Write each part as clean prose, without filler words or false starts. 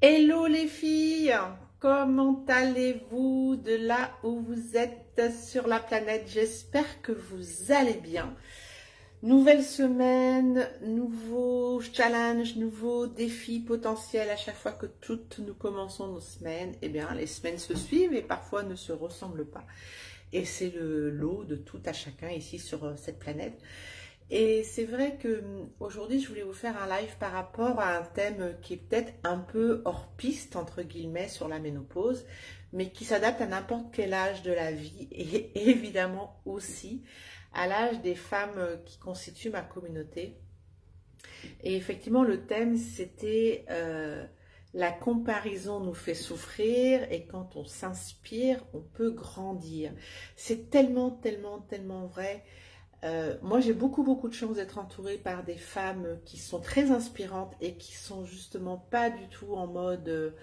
Hello les filles, comment allez-vous de là où vous êtes sur la planète? J'espère que vous allez bien. Nouvelle semaine, nouveau challenge, nouveaux défis potentiels à chaque fois que toutes nous commençons nos semaines. Eh bien, les semaines se suivent et parfois ne se ressemblent pas. Et c'est le lot de tout à chacun ici sur cette planète. Et c'est vrai que aujourd'hui, je voulais vous faire un live par rapport à un thème qui est peut-être un peu hors piste, entre guillemets, sur la ménopause, mais qui s'adapte à n'importe quel âge de la vie et évidemment aussi à l'âge des femmes qui constituent ma communauté. Et effectivement, le thème, c'était la comparaison nous fait souffrir et quand on s'inspire, on peut grandir. C'est tellement, tellement, tellement vrai. Moi, j'ai beaucoup de chance d'être entourée par des femmes qui sont très inspirantes et qui sont justement pas du tout en mode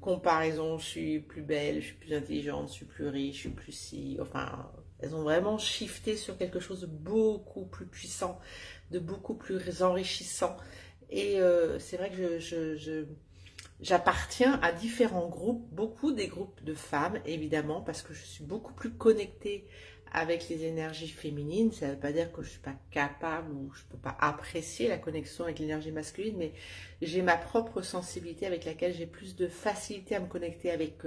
comparaison. Je suis plus belle, je suis plus intelligente, je suis plus riche, je suis plus si. Enfin, elles ont vraiment shifté sur quelque chose de beaucoup plus puissant, de beaucoup plus enrichissant. Et c'est vrai que j'appartiens à différents groupes, beaucoup des groupes de femmes, évidemment, parce que je suis beaucoup plus connectée avec les énergies féminines. Ça ne veut pas dire que je ne suis pas capable ou je ne peux pas apprécier la connexion avec l'énergie masculine, mais j'ai ma propre sensibilité avec laquelle j'ai plus de facilité à me connecter avec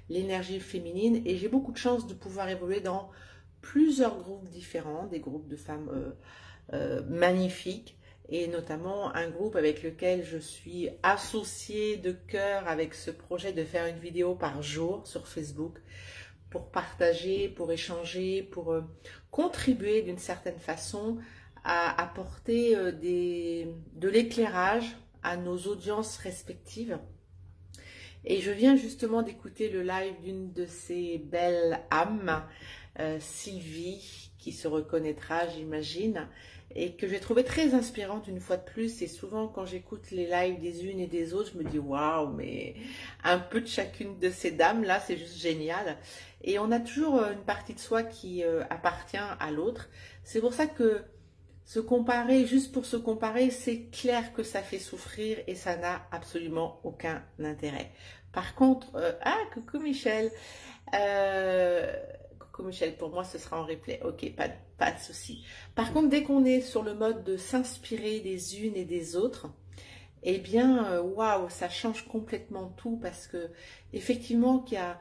l'énergie féminine. Et j'ai beaucoup de chance de pouvoir évoluer dans plusieurs groupes différents, des groupes de femmes magnifiques et notamment un groupe avec lequel je suis associée de cœur avec ce projet de faire une vidéo par jour sur Facebook pour partager, pour échanger, pour contribuer d'une certaine façon à apporter de l'éclairage à nos audiences respectives. Et je viens justement d'écouter le live d'une de ces belles âmes, Sylvie, qui se reconnaîtra, j'imagine, et que j'ai trouvé très inspirante une fois de plus. Et souvent, quand j'écoute les lives des unes et des autres, je me dis waouh, mais un peu de chacune de ces dames-là, c'est juste génial. Et on a toujours une partie de soi qui appartient à l'autre. C'est pour ça que se comparer, juste pour se comparer, c'est clair que ça fait souffrir et ça n'a absolument aucun intérêt. Par contre, coucou Michel. Euh, Coucou Michel, pour moi ce sera en replay. Ok, pas de souci. Par contre, dès qu'on est sur le mode de s'inspirer des unes et des autres, eh bien, waouh, ça change complètement tout parce que effectivement qu'il y a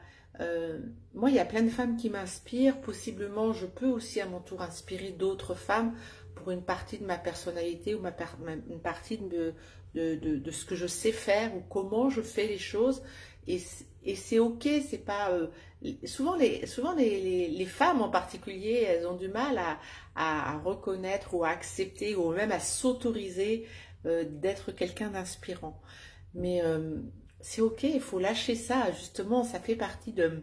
moi, il y a plein de femmes qui m'inspirent. Possiblement, je peux aussi à mon tour inspirer d'autres femmes pour une partie de ma personnalité ou une partie de ce que je sais faire ou comment je fais les choses. Et c'est ok, c'est pas. Souvent les femmes en particulier, elles ont du mal à reconnaître ou à accepter ou même à s'autoriser d'être quelqu'un d'inspirant. Mais c'est ok, il faut lâcher ça, justement, ça fait partie de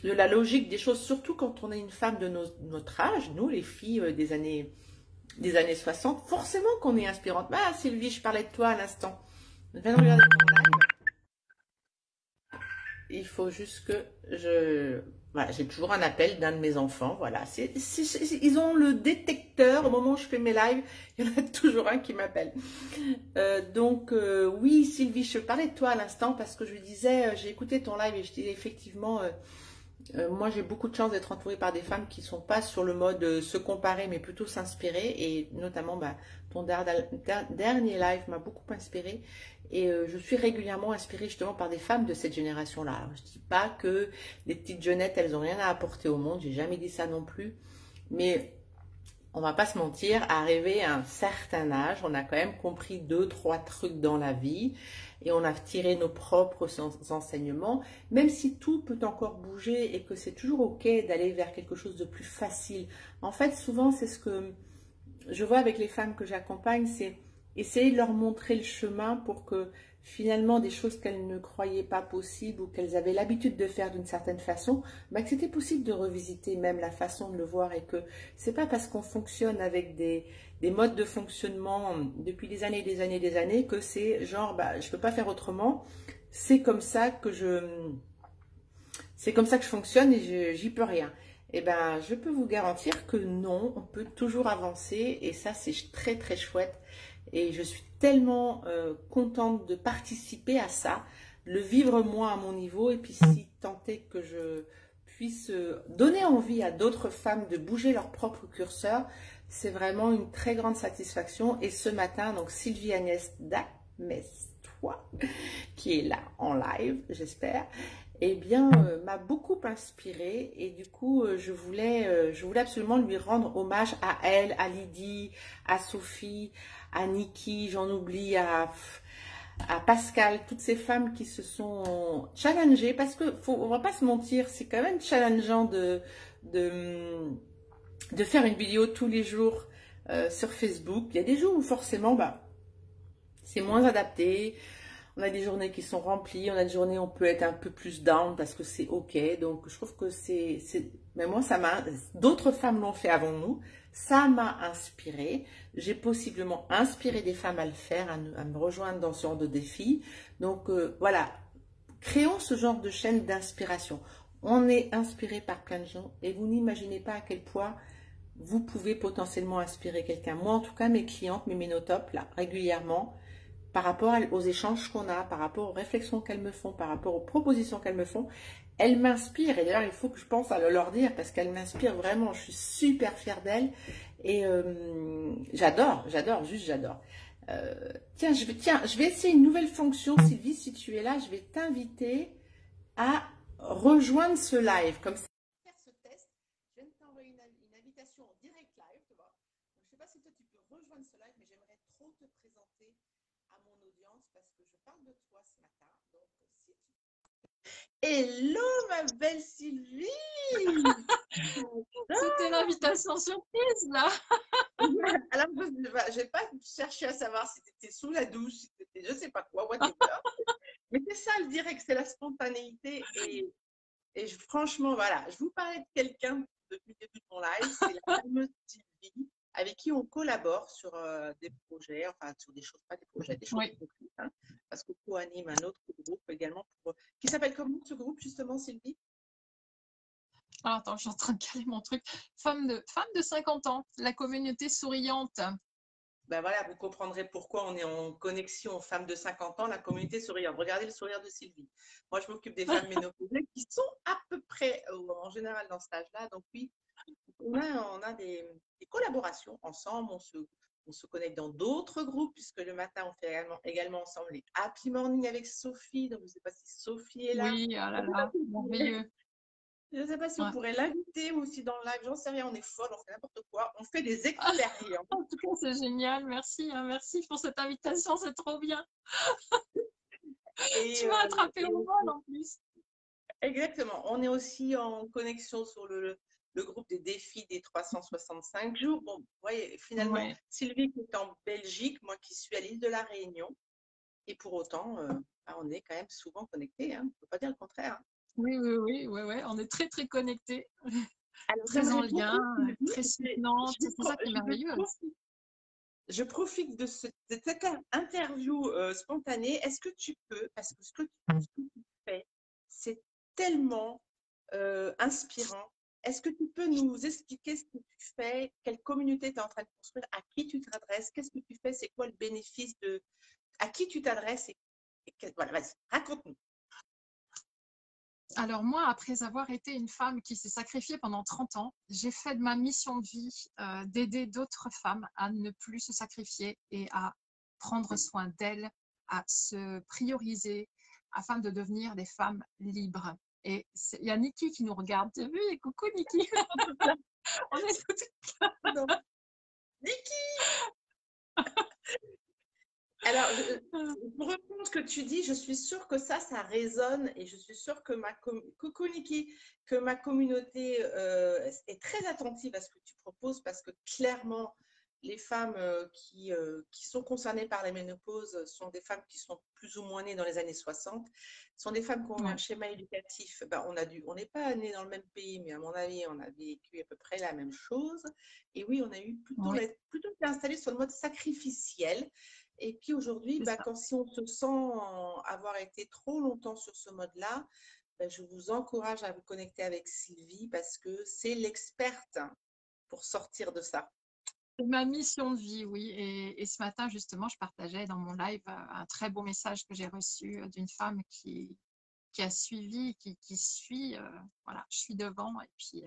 la logique des choses, surtout quand on est une femme de notre âge, nous les filles des années 60, forcément qu'on est inspirante. Ah Sylvie, je parlais de toi à l'instant. Je viens de regarder ton live. Il faut juste que je... Voilà, j'ai toujours un appel d'un de mes enfants, voilà. Ils ont le détecteur, au moment où je fais mes lives, il y en a toujours un qui m'appelle. Oui, Sylvie, je parlais de toi à l'instant parce que je disais, j'ai écouté ton live et je disais effectivement, moi j'ai beaucoup de chance d'être entourée par des femmes qui ne sont pas sur le mode se comparer, mais plutôt s'inspirer. Et notamment, ton dernier live m'a beaucoup inspirée. Et je suis régulièrement inspirée justement par des femmes de cette génération-là. Alors, je ne dis pas que les petites jeunettes, elles n'ont rien à apporter au monde, j'ai jamais dit ça non plus. Mais on va pas se mentir, arrivé à un certain âge, on a quand même compris 2, 3 trucs dans la vie et on a tiré nos propres enseignements, même si tout peut encore bouger et que c'est toujours ok d'aller vers quelque chose de plus facile. En fait, souvent, c'est ce que je vois avec les femmes que j'accompagne, c'est essayer de leur montrer le chemin pour que finalement des choses qu'elles ne croyaient pas possibles ou qu'elles avaient l'habitude de faire d'une certaine façon, que c'était possible de revisiter même la façon de le voir et que c'est pas parce qu'on fonctionne avec des modes de fonctionnement depuis des années, des années, des années que c'est genre je peux pas faire autrement, c'est comme ça que je fonctionne et j'y peux rien. Eh ben, je peux vous garantir que non, on peut toujours avancer et ça, c'est très, très chouette. Et je suis tellement contente de participer à ça, le vivre moi à mon niveau, et puis si tant est que je puisse donner envie à d'autres femmes de bouger leur propre curseur, c'est vraiment une très grande satisfaction. Et ce matin, donc Sylvie Agnès Damestois, qui est là en live, j'espère, eh bien, m'a beaucoup inspirée. Et du coup, je voulais absolument lui rendre hommage à elle, à Lydie, à Sophie, à Nikki, j'en oublie, à Pascal, toutes ces femmes qui se sont challengées, parce que on va pas se mentir, c'est quand même challengeant de, de faire une vidéo tous les jours sur Facebook. Il y a des jours où forcément, bah, c'est moins adapté. On a des journées qui sont remplies, on a des journées où on peut être un peu plus down parce que c'est ok. Donc je trouve que mais moi ça m'a, d'autres femmes l'ont fait avant nous, ça m'a inspiré. J'ai possiblement inspiré des femmes à le faire, à me rejoindre dans ce genre de défi. Donc voilà, créons ce genre de chaîne d'inspiration. On est inspiré par plein de gens et vous n'imaginez pas à quel point vous pouvez potentiellement inspirer quelqu'un. Moi en tout cas, mes clientes, mes ménotopes là, régulièrement, par rapport aux échanges qu'on a, par rapport aux réflexions qu'elles me font, par rapport aux propositions qu'elles me font, elles m'inspirent. Et d'ailleurs, il faut que je pense à leur dire parce qu'elles m'inspirent vraiment. Je suis super fière d'elles et j'adore, juste j'adore. Tiens, je vais essayer une nouvelle fonction, Sylvie, si tu es là, je vais t'inviter à rejoindre ce live. Comme ça, faire ce test, je viens de t'envoyer une invitation en direct live, tu vois. Donc, je ne sais pas si toi tu peux rejoindre ce live, mais j'aimerais trop te présenter à mon audience parce que je parle de toi ce matin. Donc, si tu... Hello, ma belle Sylvie! C'était l'invitation surprise, là. Alors, je n'ai pas cherché à savoir si tu étais sous la douche, si tu étais je ne sais pas quoi, whatever. Mais c'est ça le direct, c'est la spontanéité. Et franchement, voilà, je vous parlais de quelqu'un depuis le début de mon live, c'est la fameuse Sylvie, avec qui on collabore sur des projets, enfin sur des choses, pas des projets, des choses Oui. concrètes, hein, parce que co-anime un autre groupe également, qui s'appelle comment ce groupe justement, Sylvie? Alors, attends, je suis en train de caler mon truc. Femme de 50 ans, la communauté souriante. Ben voilà, vous comprendrez pourquoi on est en connexion femmes de 50 ans, la communauté souriante. Regardez le sourire de Sylvie. Moi, je m'occupe des femmes ménopausées qui sont à peu près, en général, dans cet âge-là. Donc oui, on a des collaborations ensemble, on se connecte dans d'autres groupes, puisque le matin, on fait également ensemble les Happy Morning avec Sophie. Donc, je ne sais pas si Sophie est là. Oui, oh là là, merveilleux. Je ne sais pas si on Ouais. pourrait l'inviter ou si dans le live, j'en sais rien, on est folle, on fait n'importe quoi. On fait des Ah, expériences. en tout cas, c'est génial. Merci, hein, merci pour cette invitation, c'est trop bien. Et, Tu m'as attrapé au vol en plus. exactement. On est aussi en connexion sur le groupe des défis des 365 jours. Bon, vous voyez, finalement, Ouais. Sylvie qui est en Belgique, moi qui suis à l'île de la Réunion. Et pour autant, on est quand même souvent connectés. Hein. On ne peut pas dire le contraire. Hein. Oui, oui, oui, oui, oui. On est très, très connectés, Alors, très en j'aimerais lien, beaucoup, Sylvie, très soutenantes. C'est ça qui est merveilleux aussi. je profite de cette interview spontanée. Est-ce que tu peux, parce que ce que tu fais, c'est tellement inspirant. Est-ce que tu peux nous expliquer ce que tu fais, quelle communauté tu es en train de construire, à qui tu t'adresses, qu'est-ce que tu fais, c'est quoi le bénéfice de, à qui tu t'adresses voilà, vas-y, raconte-nous. Alors moi, après avoir été une femme qui s'est sacrifiée pendant 30 ans, j'ai fait de ma mission de vie d'aider d'autres femmes à ne plus se sacrifier et à prendre soin d'elles, à se prioriser afin de devenir des femmes libres. Et il y a Niki qui nous regarde. Tu as vu? Et coucou Niki. On est toutes... Niki. Alors, pour reprendre ce que tu dis, je suis sûre que ça résonne et je suis sûre que coucou Niki, que ma communauté est très attentive à ce que tu proposes parce que clairement, les femmes qui sont concernées par la ménopause sont des femmes qui sont plus ou moins nées dans les années 60, sont des femmes qui ont eu un Ouais. schéma éducatif. Ben, on n'est pas né dans le même pays, mais à mon avis, on a vécu à peu près la même chose. Et oui, on a eu Oui, plutôt été installé sur le mode sacrificiel. Et puis aujourd'hui, c'est bah, ça. si on se sent avoir été trop longtemps sur ce mode-là, bah, je vous encourage à vous connecter avec Sylvie parce que c'est l'experte pour sortir de ça. C'est ma mission de vie, oui. Et ce matin, justement, je partageais dans mon live un très beau message que j'ai reçu d'une femme qui a suivi, qui suit. Voilà, je suis devant et puis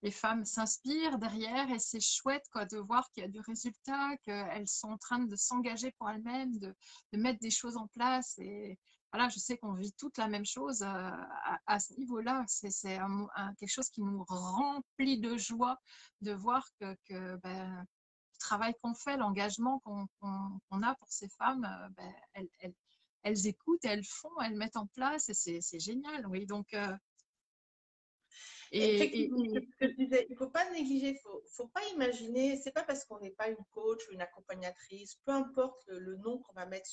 les femmes s'inspirent derrière et c'est chouette quoi, de voir qu'il y a du résultat, qu'elles sont en train de s'engager pour elles-mêmes, de mettre des choses en place. Et voilà, je sais qu'on vit toutes la même chose à ce niveau-là. C'est quelque chose qui nous remplit de joie de voir que ben, le travail qu'on fait, l'engagement qu'on a pour ces femmes, ben, elles écoutent, elles font, elles mettent en place et c'est génial. Oui, donc Effectivement, c'est et ce que je disais. Il ne faut pas négliger, faut pas imaginer, c'est pas parce qu'on n'est pas une coach ou une accompagnatrice, peu importe le nom qu'on va mettre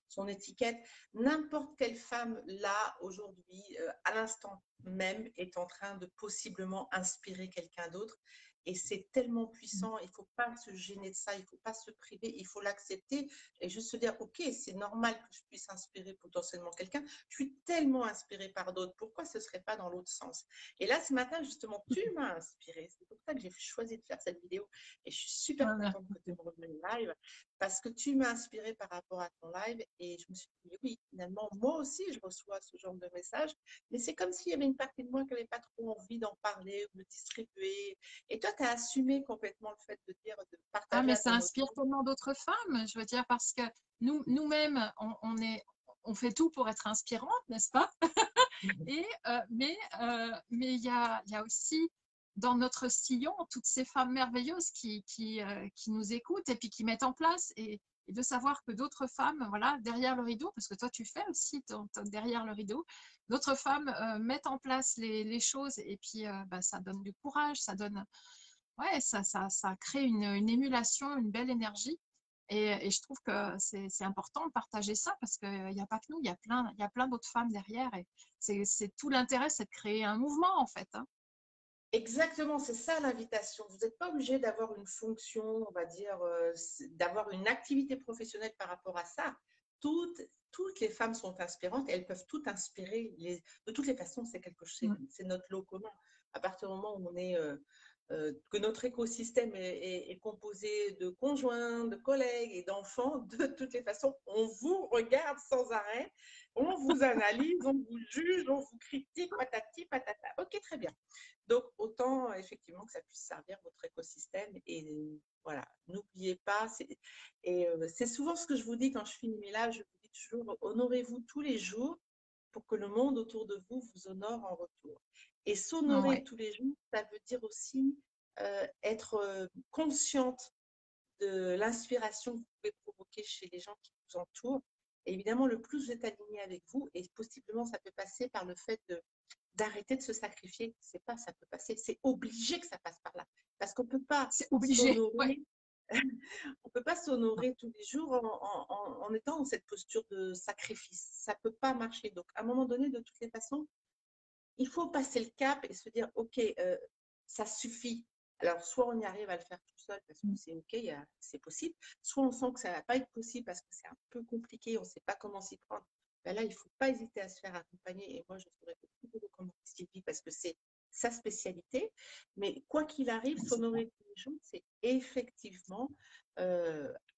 son étiquette, n'importe quelle femme là, aujourd'hui, à l'instant même, est en train de possiblement inspirer quelqu'un d'autre. Et c'est tellement puissant, il ne faut pas se gêner de ça, il ne faut pas se priver, il faut l'accepter et juste se dire, OK, c'est normal que je puisse inspirer potentiellement quelqu'un. Je suis tellement inspirée par d'autres, pourquoi ce ne serait pas dans l'autre sens? Et là, ce matin, justement, tu m'as inspirée. C'est pour ça que j'ai choisi de faire cette vidéo. Et je suis super voilà. contente que tu me rejoignes live parce que tu m'as inspirée par rapport à ton live. Et je me suis dit, oui, finalement, moi aussi, je reçois ce genre de message. Mais c'est comme s'il y avait une partie de moi qui n'avait pas trop envie d'en parler ou de distribuer. Et toi, tu as assumé complètement le fait de dire, de Ah, partager mais à ça ton inspire audience. tellement d'autres femmes, je veux dire, parce que nous-mêmes, on fait tout pour être inspirantes, n'est-ce pas? Et, mais il y a aussi dans notre sillon toutes ces femmes merveilleuses qui nous écoutent et puis qui mettent en place et de savoir que d'autres femmes, voilà, derrière le rideau, parce que toi tu fais aussi derrière le rideau, d'autres femmes mettent en place les choses et puis bah, ça donne du courage, ça donne, ouais, ça crée une émulation, une belle énergie. Et je trouve que c'est important de partager ça parce qu'il n'y a pas que nous, il y a plein d'autres femmes derrière. Et c'est tout l'intérêt, c'est de créer un mouvement en fait. Hein. Exactement, c'est ça l'invitation. Vous n'êtes pas obligé d'avoir une fonction, on va dire, d'avoir une activité professionnelle par rapport à ça. Toutes, toutes les femmes sont inspirantes et elles peuvent toutes inspirer. De toutes les façons, c'est quelque chose, Mm. c'est notre lot commun. À partir du moment où on est, que notre écosystème est composé de conjoints, de collègues et d'enfants, de toutes les façons, on vous regarde sans arrêt, on vous analyse, on vous juge, on vous critique, patati, patata. Ok, très bien. Donc, autant effectivement que ça puisse servir votre écosystème. Et voilà, n'oubliez pas. C'est souvent ce que je vous dis quand je finis mes lives. Je vous dis toujours, honorez-vous tous les jours pour que le monde autour de vous vous honore en retour. Et s'honorer Ouais. tous les jours, ça veut dire aussi être consciente de l'inspiration que vous pouvez provoquer chez les gens qui vous entourent. Et évidemment, le plus vous êtes aligné avec vous, et possiblement ça peut passer par le fait d'arrêter de se sacrifier. C'est pas ça peut passer, c'est obligé que ça passe par là. Parce qu'on ne peut pas C'est obligé. Ouais. s'honorer, on peut pas s'honorer tous les jours en étant dans cette posture de sacrifice. Ça ne peut pas marcher. Donc, à un moment donné, de toutes les façons, il faut passer le cap et se dire, OK, ça suffit. Alors, soit on y arrive à le faire tout seul parce que c'est OK, c'est possible, soit on sent que ça ne va pas être possible parce que c'est un peu compliqué, on ne sait pas comment s'y prendre. Ben là, il ne faut pas hésiter à se faire accompagner. Et moi, je serais beaucoup de recommander Sylvie parce que c'est sa spécialité. Mais quoi qu'il arrive, s'honorer tous les jours, c'est effectivement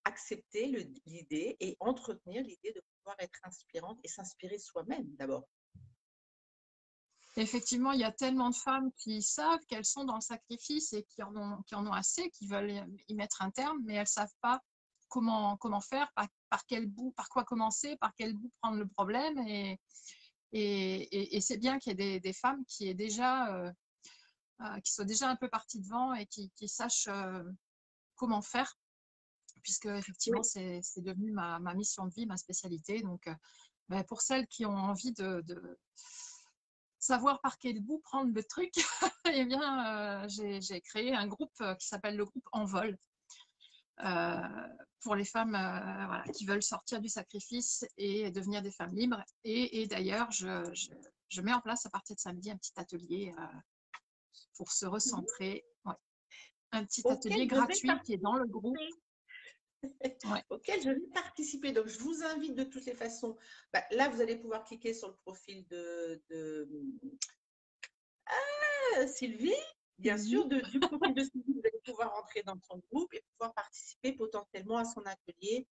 accepter l'idée et entretenir l'idée de pouvoir être inspirante et s'inspirer soi-même d'abord. Effectivement, il y a tellement de femmes qui savent qu'elles sont dans le sacrifice et qui en ont assez, qui veulent y mettre un terme, mais elles ne savent pas comment faire, par quel bout, par quoi commencer, par quel bout prendre le problème. Et c'est bien qu'il y ait des femmes qui soient déjà un peu parties devant et qui sachent comment faire, puisque effectivement, Oui. c'est devenu ma mission de vie, ma spécialité. Donc, ben, pour celles qui ont envie de savoir par quel bout prendre le truc, eh bien, j'ai créé un groupe qui s'appelle le groupe Envol pour les femmes voilà, qui veulent sortir du sacrifice et devenir des femmes libres. Et d'ailleurs, je mets en place à partir de samedi un petit atelier pour se recentrer. Ouais. Un petit Auquel atelier je vais gratuit qui est dans le groupe. participer. Ouais. Auquel je vais participer. Donc, je vous invite de toutes les façons. Bah, là, vous allez pouvoir cliquer sur le profil de Sylvie. bien sûr, du profil de Sylvie, vous allez pouvoir entrer dans son groupe et pouvoir participer potentiellement à son atelier.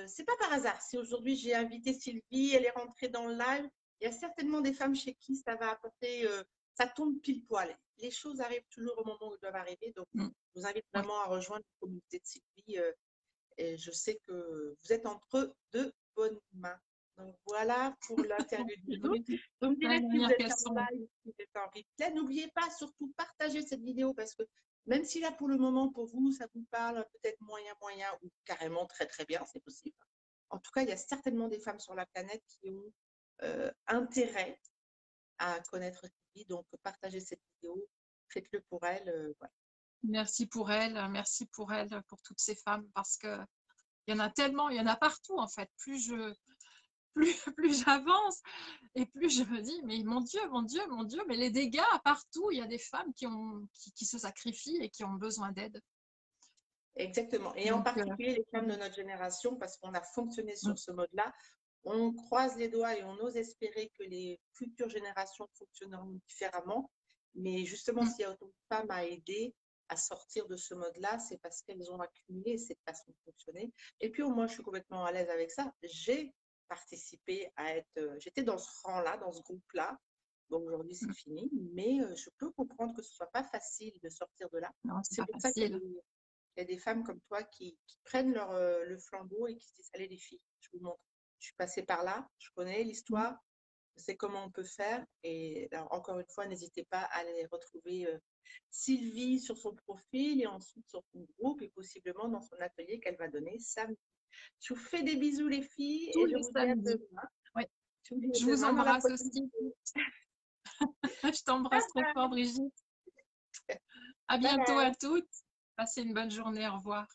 C'est pas par hasard. Si aujourd'hui j'ai invité Sylvie, elle est rentrée dans le live, il y a certainement des femmes chez qui ça va apporter, ça tombe pile poil. Les choses arrivent toujours au moment où elles doivent arriver. Donc, je vous invite Oui. vraiment à rejoindre la communauté de Sylvie. Et je sais que vous êtes entre de bonnes mains. Donc voilà pour l'interview du jour. Vous me direz si vous êtes en live, si vous êtes en replay. N'oubliez pas, surtout, partager cette vidéo parce que même si là, pour le moment, pour vous, ça vous parle peut-être moyen, moyen ou carrément très, très bien, c'est possible. En tout cas, il y a certainement des femmes sur la planète qui ont intérêt à connaître Sylvie. Donc, partagez cette vidéo, faites-le pour elle. Voilà. Merci pour elle, pour toutes ces femmes, parce que il y en a tellement, il y en a partout en fait. Plus j'avance et plus je me dis, mais mon Dieu, mais les dégâts partout, il y a des femmes qui se sacrifient et qui ont besoin d'aide. Exactement. Et en particulier les femmes de notre génération, parce qu'on a fonctionné sur ce mode-là. On croise les doigts et on ose espérer que les futures générations fonctionneront différemment. Mais justement, s'il y a autant de femmes à aider à sortir de ce mode-là, c'est parce qu'elles ont accumulé cette façon de fonctionner. Et puis, moi, je suis complètement à l'aise avec ça. J'ai participé j'étais dans ce rang-là, dans ce groupe-là. Bon, aujourd'hui, c'est fini, mais je peux comprendre que ce ne soit pas facile de sortir de là. C'est pour ça qu'il y a des femmes comme toi qui prennent le flambeau et qui se disent, allez les filles, je vous montre. Je suis passée par là, je connais l'histoire, je sais comment on peut faire. Et alors, encore une fois, n'hésitez pas à aller retrouver Sylvie sur son profil et ensuite sur son groupe et possiblement dans son atelier qu'elle va donner samedi. Je vous fais des bisous les filles et je vous dis à demain. Oui. Je vous embrasse aussi. Je t'embrasse très fort, Brigitte. À bientôt à toutes. Passez une bonne journée. Au revoir.